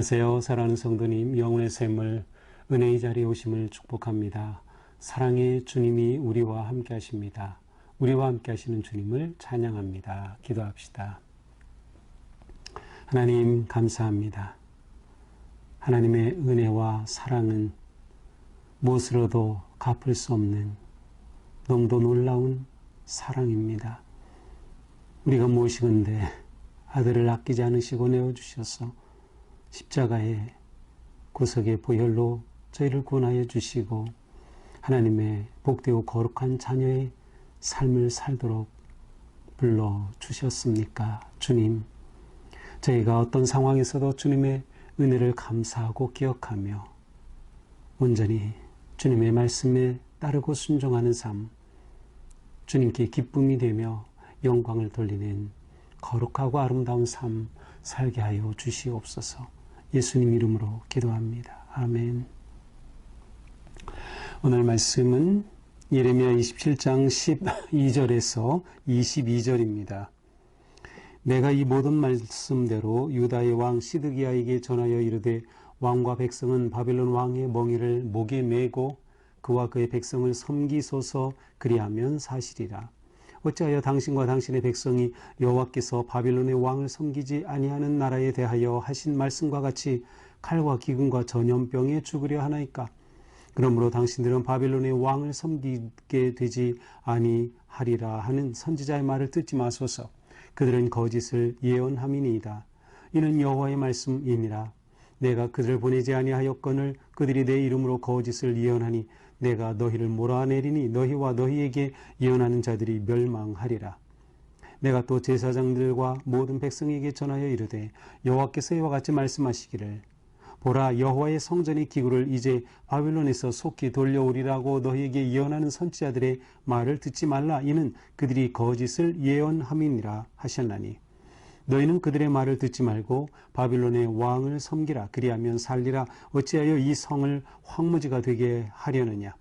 안녕하세요. 사랑하는 성도님, 영혼의 샘을 은혜의 자리에 오심을 축복합니다. 사랑의 주님이 우리와 함께 하십니다. 우리와 함께 하시는 주님을 찬양합니다. 기도합시다. 하나님 감사합니다. 하나님의 은혜와 사랑은 무엇으로도 갚을 수 없는 너무도 놀라운 사랑입니다. 우리가 무엇이건대 아들을 아끼지 않으시고 내어주셔서 십자가의 구속의 보혈로 저희를 구원하여 주시고 하나님의 복되고 거룩한 자녀의 삶을 살도록 불러주셨습니까? 주님, 저희가 어떤 상황에서도 주님의 은혜를 감사하고 기억하며 온전히 주님의 말씀에 따르고 순종하는 삶, 주님께 기쁨이 되며 영광을 돌리는 거룩하고 아름다운 삶 살게 하여 주시옵소서. 예수님 이름으로 기도합니다. 아멘. 오늘 말씀은 예레미야 27장 12절에서 22절입니다. 내가 이 모든 말씀대로 유다의 왕 시드기야에게 전하여 이르되 왕과 백성은 바벨론 왕의 멍에를 목에 메고 그와 그의 백성을 섬기소서 그리하면 사실이라. 어찌하여 당신과 당신의 백성이 여호와께서 바빌론의 왕을 섬기지 아니하는 나라에 대하여 하신 말씀과 같이 칼과 기근과 전염병에 죽으려 하나이까? 그러므로 당신들은 바빌론의 왕을 섬기게 되지 아니하리라 하는 선지자의 말을 듣지 마소서. 그들은 거짓을 예언함이니이다. 이는 여호와의 말씀이니라. 내가 그들을 보내지 아니하였거늘 그들이 내 이름으로 거짓을 예언하니 내가 너희를 몰아내리니 너희와 너희에게 예언하는 자들이 멸망하리라. 내가 또 제사장들과 모든 백성에게 전하여 이르되 여호와께서 이와 같이 말씀하시기를 보라, 여호와의 성전의 기구를 이제 바빌론에서 속히 돌려오리라고 너희에게 예언하는 선지자들의 말을 듣지 말라. 이는 그들이 거짓을 예언함이니라 하셨나니 너희는 그들의 말을 듣지 말고 바빌론의 왕을 섬기라. 그리하면 살리라. 어찌하여 이 성을 황무지가 되게 하려느냐.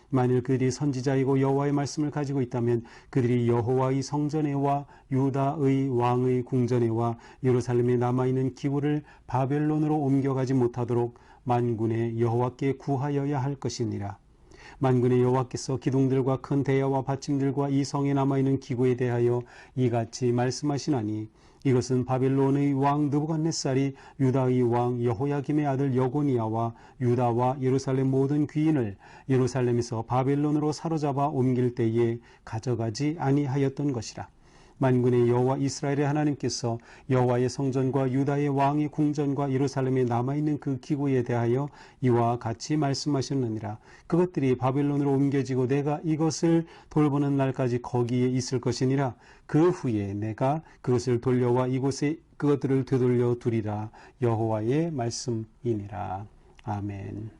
만일 그들이 선지자이고 여호와의 말씀을 가지고 있다면 그들이 여호와의 성전에와 유다의 왕의 궁전에와 예루살렘에 남아있는 기구를 바벨론으로 옮겨가지 못하도록 만군의 여호와께 구하여야 할 것이니라. 만군의 여호와께서 기둥들과 큰 대야와 받침들과 이 성에 남아있는 기구에 대하여 이같이 말씀하시나니 이것은 바벨론의 왕 느부갓네살이 유다의 왕 여호야김의 아들 여고니아와 유다와 예루살렘 모든 귀인을 예루살렘에서 바벨론으로 사로잡아 옮길 때에 가져가지 아니하였던 것이라. 만군의 여호와 이스라엘의 하나님께서 여호와의 성전과 유다의 왕의 궁전과 예루살렘에 남아있는 그 기구에 대하여 이와 같이 말씀하셨느니라. 그것들이 바벨론으로 옮겨지고 내가 이것을 돌보는 날까지 거기에 있을 것이니라. 그 후에 내가 그것을 돌려와 이곳에 그것들을 되돌려 두리라. 여호와의 말씀이니라. 아멘.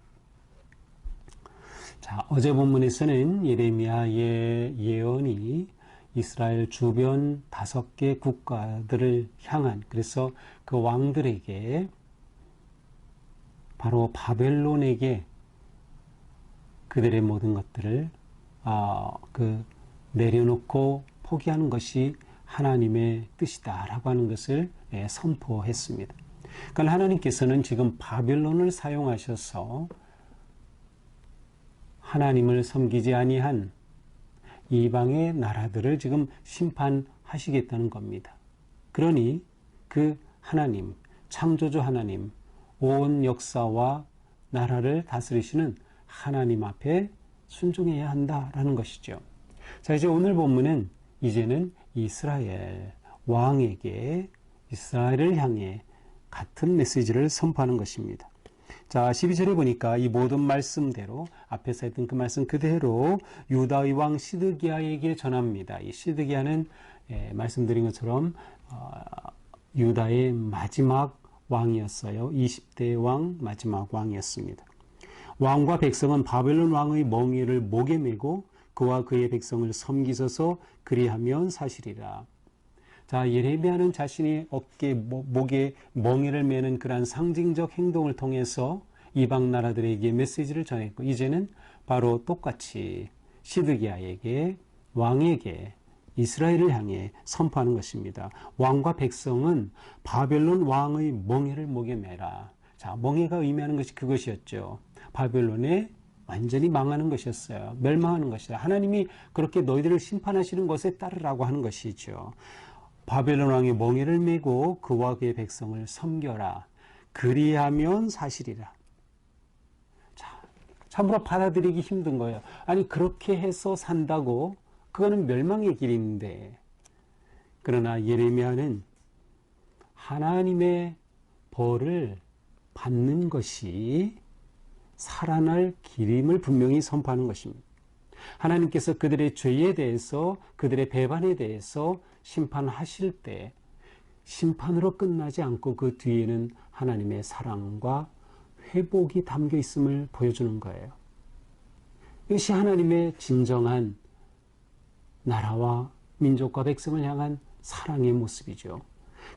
자, 어제 본문에서는 예레미야의 예언이 이스라엘 주변 5개 국가들을 향한, 그래서 그 왕들에게 바로 바벨론에게 그들의 모든 것들을 내려놓고 포기하는 것이 하나님의 뜻이다라고 하는 것을 선포했습니다. 그러니까 하나님께서는 지금 바벨론을 사용하셔서 하나님을 섬기지 아니한 이방의 나라들을 지금 심판하시겠다는 겁니다. 그러니 그 하나님, 창조주 하나님, 온 역사와 나라를 다스리시는 하나님 앞에 순종해야 한다라는 것이죠. 자, 이제 오늘 본문은 이제는 이스라엘 왕에게, 이스라엘을 향해 같은 메시지를 선포하는 것입니다. 자, 12절에 보니까 이 모든 말씀대로, 앞에서 했던 그 말씀 그대로 유다의 왕 시드기야에게 전합니다. 이 시드기야는 말씀드린 것처럼 유다의 마지막 왕이었어요. 20대 왕, 마지막 왕이었습니다. 왕과 백성은 바벨론 왕의 멍에를 목에 메고 그와 그의 백성을 섬기소서 그리하면 사실이라. 자, 예레미야는 자신이 어깨, 목에 멍에를 매는 그러한 상징적 행동을 통해서 이방 나라들에게 메시지를 전했고, 이제는 바로 똑같이 시드기야에게, 왕에게, 이스라엘을 향해 선포하는 것입니다. 왕과 백성은 바벨론 왕의 멍에를 목에 매라. 자, 멍해가 의미하는 것이 그것이었죠. 바벨론에 완전히 망하는 것이었어요. 멸망하는 것이다. 하나님이 그렇게 너희들을 심판하시는 것에 따르라고 하는 것이죠. 바벨론 왕의 멍에를 메고 그와 그의 백성을 섬겨라. 그리하면 사실이라. 자, 참으로 받아들이기 힘든 거예요. 아니, 그렇게 해서 산다고? 그거는 멸망의 길인데. 그러나 예레미야는 하나님의 벌을 받는 것이 살아날 길임을 분명히 선포하는 것입니다. 하나님께서 그들의 죄에 대해서, 그들의 배반에 대해서 심판하실 때 심판으로 끝나지 않고 그 뒤에는 하나님의 사랑과 회복이 담겨 있음을 보여주는 거예요. 이것이 하나님의 진정한 나라와 민족과 백성을 향한 사랑의 모습이죠.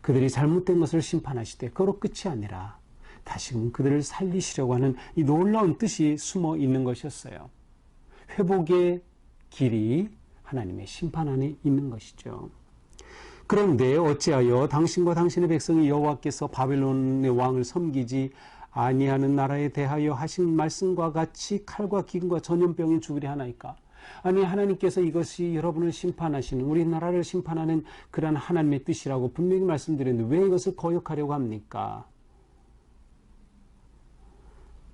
그들이 잘못된 것을 심판하실 때 그로 끝이 아니라 다시금 그들을 살리시려고 하는 이 놀라운 뜻이 숨어 있는 것이었어요. 회복의 길이 하나님의 심판 안에 있는 것이죠. 그런데 어찌하여 당신과 당신의 백성이 여호와께서 바벨론의 왕을 섬기지 아니하는 나라에 대하여 하신 말씀과 같이 칼과 기근과 전염병이 죽으려 하나이까? 아니, 하나님께서 이것이 여러분을 심판하시는, 우리나라를 심판하는 그러한 하나님의 뜻이라고 분명히 말씀드렸는데 왜 이것을 거역하려고 합니까?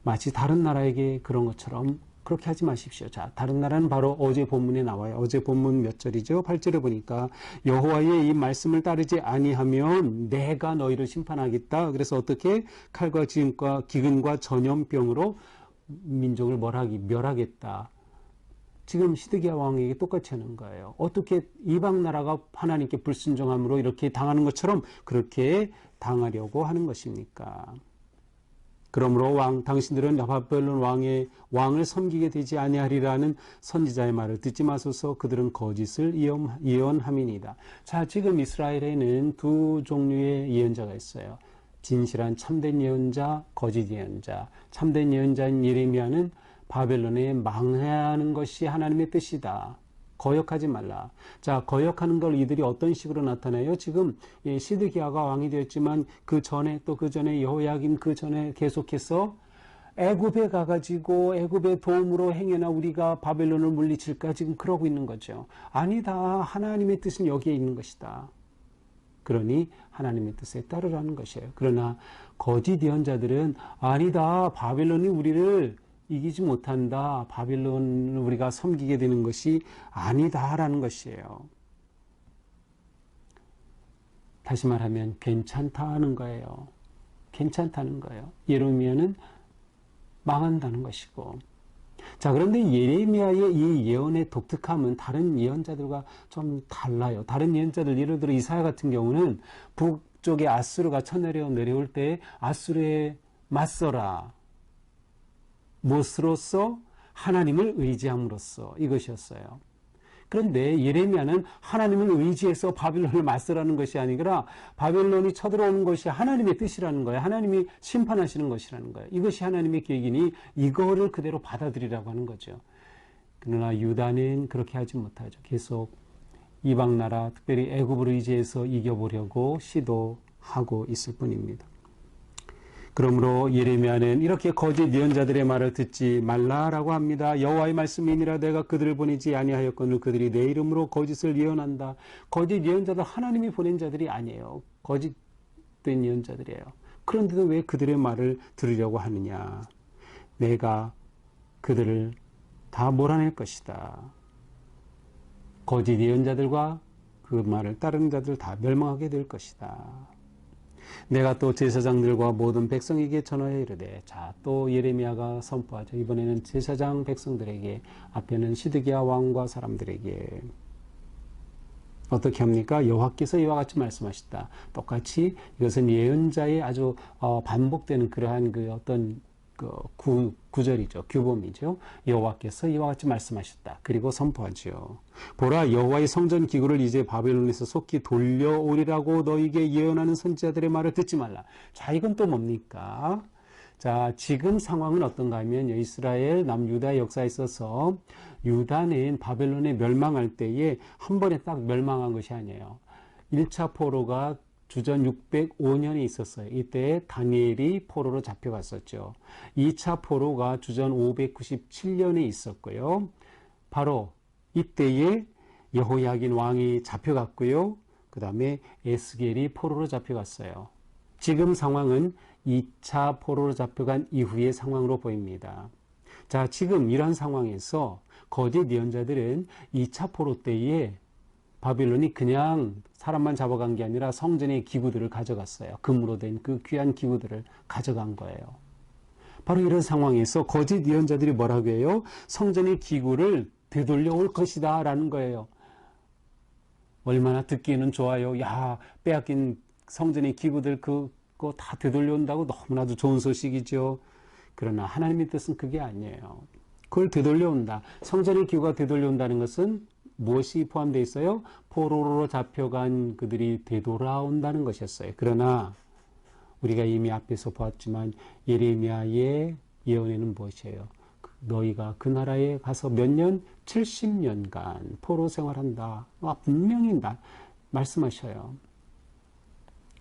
마치 다른 나라에게 그런 것처럼 그렇게 하지 마십시오. 자, 다른 나라는 바로 어제 본문에 나와요. 어제 본문 몇 절이죠? 8절에 보니까 여호와의 이 말씀을 따르지 아니하면 내가 너희를 심판하겠다. 그래서 어떻게? 칼과 기근과 전염병으로 민족을 멸하겠다. 지금 시드기야 왕에게 똑같이 하는 거예요. 어떻게 이방 나라가 하나님께 불순종함으로 이렇게 당하는 것처럼 그렇게 당하려고 하는 것입니까? 그러므로 당신들은 바벨론 왕을 섬기게 되지 아니하리라는 선지자의 말을 듣지 마소서. 그들은 거짓을 예언함이니이다. 자, 지금 이스라엘에는 두 종류의 예언자가 있어요. 진실한 참된 예언자, 거짓 예언자. 참된 예언자인 예레미야는 바벨론에 망하는 것이 하나님의 뜻이다. 거역하지 말라. 자, 거역하는 걸 이들이 어떤 식으로 나타나요? 지금 시드기야가 왕이 되었지만 그 전에 또 그 전에 여호야김 그 전에 계속해서 애굽에 가가지고 애굽의 도움으로 행여나 우리가 바벨론을 물리칠까 지금 그러고 있는 거죠. 아니다. 하나님의 뜻은 여기에 있는 것이다. 그러니 하나님의 뜻에 따르라는 것이에요. 그러나 거짓 예언자들은 아니다. 바벨론이 우리를 이기지 못한다. 바빌론을 우리가 섬기게 되는 것이 아니다라는 것이에요. 다시 말하면 괜찮다는 거예요. 괜찮다는 거예요. 예레미야는 망한다는 것이고. 자, 그런데 예레미야의 이 예언의 독특함은 다른 예언자들과 좀 달라요. 다른 예언자들, 예를 들어 이사야 같은 경우는 북쪽에 아수르가 내려올 때 아수르에 맞서라. 무엇으로써? 하나님을 의지함으로써 이것이었어요. 그런데 예레미야는 하나님을 의지해서 바벨론을 맞서라는 것이 아니라 바벨론이 쳐들어오는 것이 하나님의 뜻이라는 거예요. 하나님이 심판하시는 것이라는 거예요. 이것이 하나님의 계획이니 이거를 그대로 받아들이라고 하는 거죠. 그러나 유다는 그렇게 하지 못하죠. 계속 이방 나라, 특별히 애굽을 의지해서 이겨보려고 시도하고 있을 뿐입니다. 그러므로 예레미야는 이렇게 거짓 예언자들의 말을 듣지 말라라고 합니다. 여호와의 말씀이니라 내가 그들을 보내지 아니하였거늘 그들이 내 이름으로 거짓을 예언한다. 거짓 예언자들 하나님이 보낸 자들이 아니에요. 거짓된 예언자들이에요. 그런데도 왜 그들의 말을 들으려고 하느냐. 내가 그들을 다 몰아낼 것이다. 거짓 예언자들과 그 말을 따르는 자들 다 멸망하게 될 것이다. 내가 또 제사장들과 모든 백성에게 전하여 이르되. 자, 또 예레미야가 선포하죠. 이번에는 제사장 백성들에게, 앞에는 시드기야 왕과 사람들에게. 어떻게 합니까? 여호와께서 이와 같이 말씀하셨다. 똑같이 이것은 예언자의 아주 반복되는 그러한 그 어떤 구절이죠. 규범이죠. 여호와께서 이와 같이 말씀하셨다. 그리고 선포하죠. 보라, 여호와의 성전 기구를 이제 바벨론에서 속히 돌려오리라고 너희에게 예언하는 선지자들의 말을 듣지 말라. 자, 이건 또 뭡니까? 자, 지금 상황은 어떤가 하면 이스라엘 남유다의 역사에 있어서 유다는 바벨론에 멸망할 때에 한 번에 딱 멸망한 것이 아니에요. 1차 포로가 주전 605년에 있었어요. 이때 다니엘이 포로로 잡혀갔었죠. 2차 포로가 주전 597년에 있었고요. 바로 이때에 여호야긴 왕이 잡혀갔고요. 그 다음에 에스겔이 포로로 잡혀갔어요. 지금 상황은 2차 포로로 잡혀간 이후의 상황으로 보입니다. 자, 지금 이런 상황에서 거짓 예언자들은 2차 포로 때에 바빌론이 그냥 사람만 잡아간 게 아니라 성전의 기구들을 가져갔어요. 금으로 된 그 귀한 기구들을 가져간 거예요. 바로 이런 상황에서 거짓 예언자들이 뭐라고 해요? 성전의 기구를 되돌려 올 것이다 라는 거예요. 얼마나 듣기에는 좋아요. 야, 빼앗긴 성전의 기구들 그거 다 되돌려 온다고 너무나도 좋은 소식이죠. 그러나 하나님의 뜻은 그게 아니에요. 그걸 되돌려 온다. 성전의 기구가 되돌려 온다는 것은 무엇이 포함되어 있어요? 포로로 잡혀간 그들이 되돌아온다는 것이었어요. 그러나 우리가 이미 앞에서 보았지만 예레미야의 예언에는 무엇이에요? 너희가 그 나라에 가서 몇 년? 70년간 포로 생활한다. 분명히 말씀하셔요.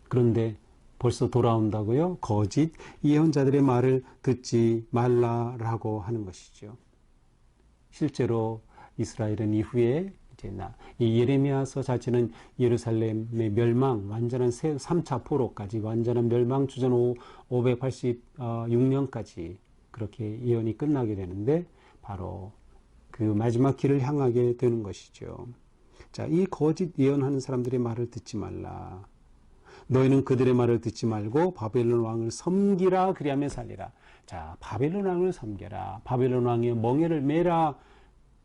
그런데 벌써 돌아온다고요? 거짓 예언자들의 말을 듣지 말라라고 하는 것이죠. 실제로 이스라엘은 이후에 이 예레미야서 자체는 예루살렘의 멸망, 완전한 3차 포로까지, 완전한 멸망 주전 586년까지 그렇게 예언이 끝나게 되는데 바로 그 마지막 길을 향하게 되는 것이죠. 자, 이 거짓 예언하는 사람들의 말을 듣지 말라. 너희는 그들의 말을 듣지 말고 바벨론 왕을 섬기라. 그리하면 살리라. 자, 바벨론 왕을 섬겨라. 바벨론 왕의 멍에를 매라.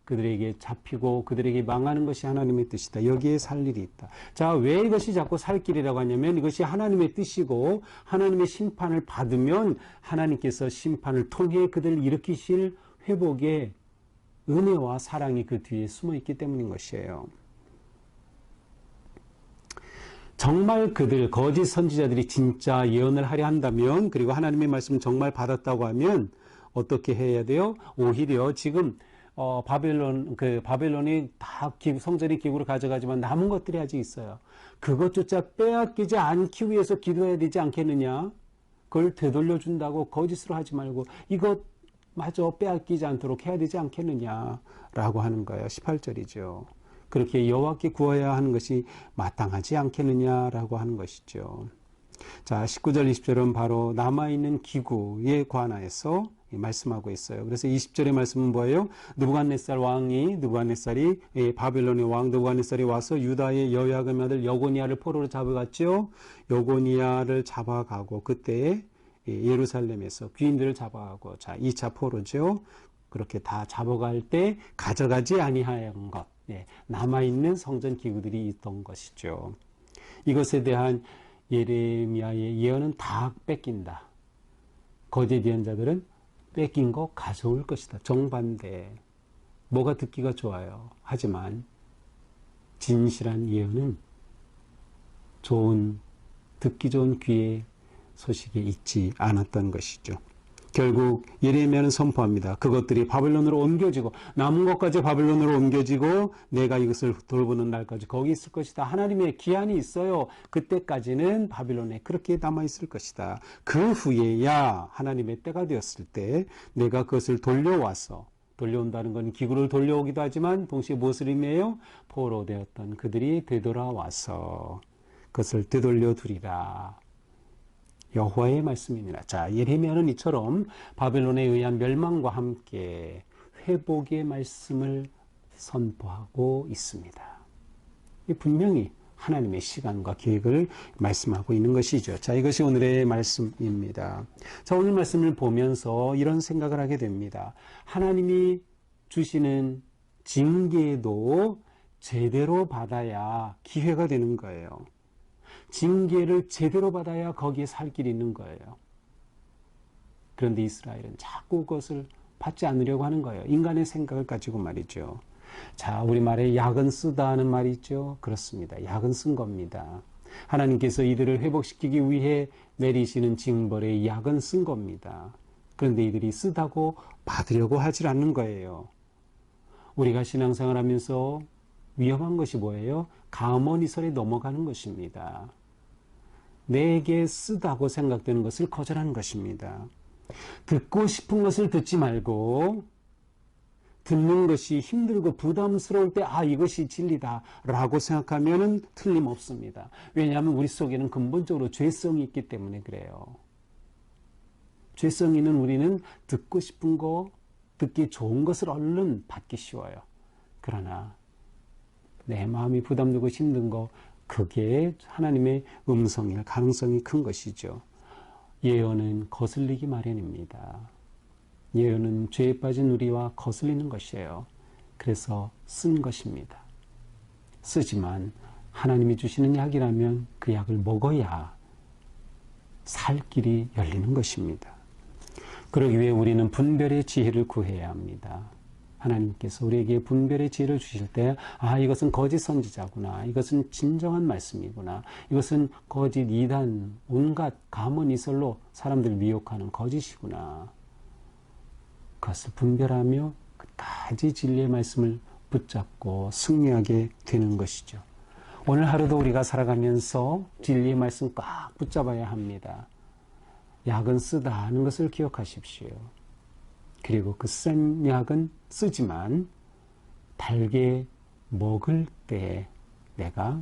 그들에게 잡히고 그들에게 망하는 것이 하나님의 뜻이다. 여기에 살 일이 있다. 자, 왜 이것이 자꾸 살 길이라고 하냐면 이것이 하나님의 뜻이고 하나님의 심판을 받으면 하나님께서 심판을 통해 그들을 일으키실 회복의 은혜와 사랑이 그 뒤에 숨어 있기 때문인 것이에요. 정말 그들 거짓 선지자들이 진짜 예언을 하려 한다면, 그리고 하나님의 말씀을 정말 받았다고 하면 어떻게 해야 돼요? 오히려 지금 바벨론이 다 성전의 기구를 가져가지만 남은 것들이 아직 있어요. 그것조차 빼앗기지 않기 위해서 기도해야 되지 않겠느냐? 그걸 되돌려 준다고 거짓으로 하지 말고 이것마저 빼앗기지 않도록 해야 되지 않겠느냐라고 하는 거예요. 18절이죠. 그렇게 여호와께 구해야 하는 것이 마땅하지 않겠느냐라고 하는 것이죠. 자, 19절, 20절은 바로 남아있는 기구에 관하여서 말씀하고 있어요. 그래서 20절의 말씀은 뭐예요? 느부갓네살이 바벨론의 왕 느부갓네살이 와서 유다의 여호야김 아들 여고니아를 포로로 잡아갔죠. 여고니아를 잡아가고 그때 예루살렘에서 귀인들을 잡아가고, 자, 2차 포로죠. 그렇게 다 잡아갈 때 가져가지 아니한 것, 남아있는 성전 기구들이 있던 것이죠. 이것에 대한 예레미야의 예언은 다 뺏긴다. 거짓 예언자들은 뺏긴 거 가져올 것이다. 정반대. 뭐가 듣기가 좋아요. 하지만 진실한 예언은 듣기 좋은 귀의 소식이 있지 않았던 것이죠. 결국 예레미야는 선포합니다. 그것들이 바벨론으로 옮겨지고, 남은 것까지 바벨론으로 옮겨지고 내가 이것을 돌보는 날까지 거기 있을 것이다. 하나님의 기한이 있어요. 그때까지는 바벨론에 그렇게 남아있을 것이다. 그 후에야 하나님의 때가 되었을 때 내가 그것을 돌려온다는 건 기구를 돌려오기도 하지만 동시에 무엇을 의미해요? 포로 되었던 그들이 되돌아와서 그것을 되돌려 두리라. 여호와의 말씀이니라. 자, 예레미야는 이처럼 바벨론에 의한 멸망과 함께 회복의 말씀을 선포하고 있습니다. 분명히 하나님의 시간과 계획을 말씀하고 있는 것이죠. 자, 이것이 오늘의 말씀입니다. 자, 오늘 말씀을 보면서 이런 생각을 하게 됩니다. 하나님이 주시는 징계도 제대로 받아야 기회가 되는 거예요. 징계를 제대로 받아야 거기에 살 길이 있는 거예요. 그런데 이스라엘은 자꾸 그것을 받지 않으려고 하는 거예요. 인간의 생각을 가지고 말이죠. 자, 우리말에 약은 쓰다 하는 말이 있죠. 그렇습니다. 약은 쓴 겁니다. 하나님께서 이들을 회복시키기 위해 내리시는 징벌의 약은 쓴 겁니다. 그런데 이들이 쓰다고 받으려고 하질 않는 거예요. 우리가 신앙생활 하면서 위험한 것이 뭐예요? 가모니설에 넘어가는 것입니다. 내게 쓰다고 생각되는 것을 거절하는 것입니다. 듣고 싶은 것을 듣지 말고 듣는 것이 힘들고 부담스러울 때 이것이 진리다라고 생각하면 틀림없습니다. 왜냐하면 우리 속에는 근본적으로 죄성이 있기 때문에 그래요. 죄성이 있는 우리는 듣고 싶은 거, 듣기 좋은 것을 얼른 받기 쉬워요. 그러나 내 마음이 부담되고 힘든 거, 그게 하나님의 음성일 가능성이 큰 것이죠. 예언은 거슬리기 마련입니다. 예언은 죄에 빠진 우리와 거슬리는 것이에요. 그래서 쓴 것입니다. 쓰지만 하나님이 주시는 약이라면 그 약을 먹어야 살 길이 열리는 것입니다. 그러기 위해 우리는 분별의 지혜를 구해야 합니다. 하나님께서 우리에게 분별의 지혜를 주실 때 이것은 거짓 선지자구나. 이것은 진정한 말씀이구나. 이것은 거짓 이단, 온갖 가문이설로 사람들을 미혹하는 거짓이구나. 그것을 분별하며 끝까지 진리의 말씀을 붙잡고 승리하게 되는 것이죠. 오늘 하루도 우리가 살아가면서 진리의 말씀 꽉 붙잡아야 합니다. 약은 쓰다 하는 것을 기억하십시오. 그리고 그 쓴 약은 쓰지만 달게 먹을 때 내가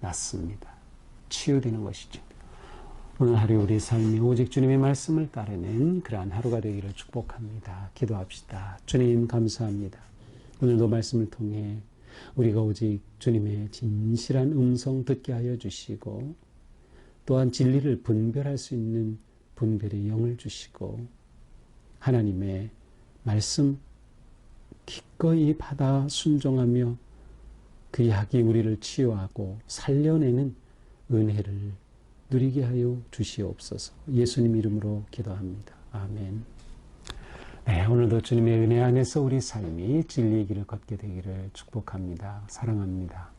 낫습니다. 치유되는 것이죠. 오늘 하루 우리 삶이 오직 주님의 말씀을 따르는 그러한 하루가 되기를 축복합니다. 기도합시다. 주님 감사합니다. 오늘도 말씀을 통해 우리가 오직 주님의 진실한 음성 듣게 하여 주시고 또한 진리를 분별할 수 있는 분별의 영을 주시고 하나님의 말씀 기꺼이 받아 순종하며 그 약이 우리를 치유하고 살려내는 은혜를 누리게 하여 주시옵소서. 예수님 이름으로 기도합니다. 아멘. 네, 오늘도 주님의 은혜 안에서 우리 삶이 진리의 길을 걷게 되기를 축복합니다. 사랑합니다.